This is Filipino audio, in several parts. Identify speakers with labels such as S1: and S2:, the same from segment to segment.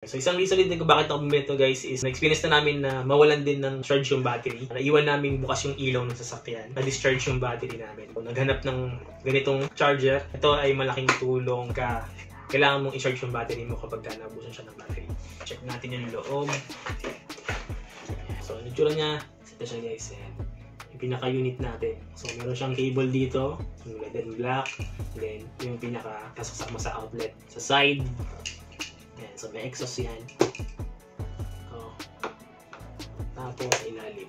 S1: So isang reason din kung bakit ako bumili ito guys is na-experience na namin na mawalan din ng charge yung battery. Naiwan namin bukas yung ilaw ng sasakyan. Na-discharge yung battery namin. Kung naghanap ng ganitong charger, ito ay malaking tulong ka. Kailangan mong i-charge yung battery mo kapag naubusan siya ng battery. Check natin yung loob. So ang itsura niya, ito siya guys. Yung pinaka-unit natin. So meron siyang cable dito, yung red and black. Then yung pinaka-kasama sa outlet sa side. Yan, so may exhaust yan. Tapos ilalim.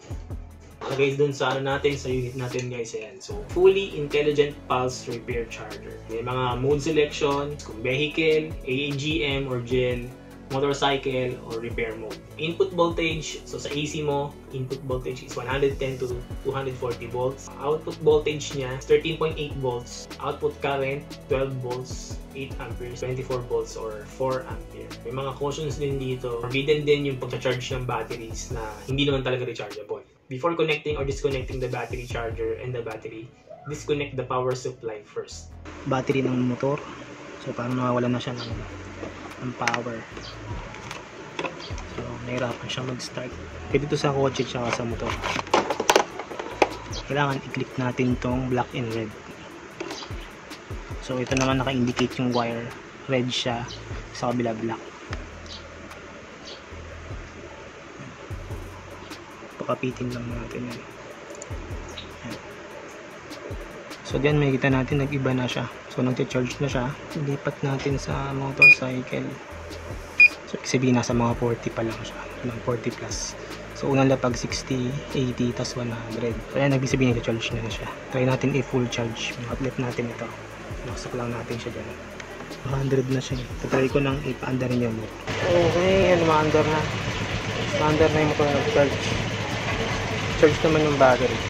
S1: So guys, dun sa natin, sa unit natin guys, ayan. So fully intelligent pulse repair charger. May mga mode selection, kung vehicle, AGM or gel, motorcycle, or repair mode. Input voltage, so sa AC mo, input voltage is 110 to 240 volts. Output voltage niya is 13.8 volts. Output current, 12 volts, 8 amperes, 24 volts, or 4 ampere. May mga cautions din dito. Forbidden din yung pag-charge ng batteries na hindi naman talaga rechargeable. Before connecting or disconnecting the battery charger and the battery, disconnect the power supply first.
S2: Battery ng motor. So parang nawawalan na siya ng power. So nahirapan siya mag-start. Pwede ito sa kotse tsaka sa motor. Kailangan i-click natin tong black and red. So ito naman naka-indicate yung wire. Red siya, sa kabila black. Pakapitin lang natin yan. So diyan makikita natin nag-iba na siya. So nag-charge na siya. Lipat natin sa motorcycle. So sabihin nasa mga 40 pa lang siya. Ng 40 plus. So unang lapag 60, 80, tas 100. So ayan, nag-sabihin nag-charge na siya. Try natin i-full charge. Outlet natin ito. Naksak lang natin siya dyan. 100 na siya. Try ko nang ipa-under niya mo. Okay, yan ma-under na. Ma-under na yung motor nag-charge. Charge naman yung battery.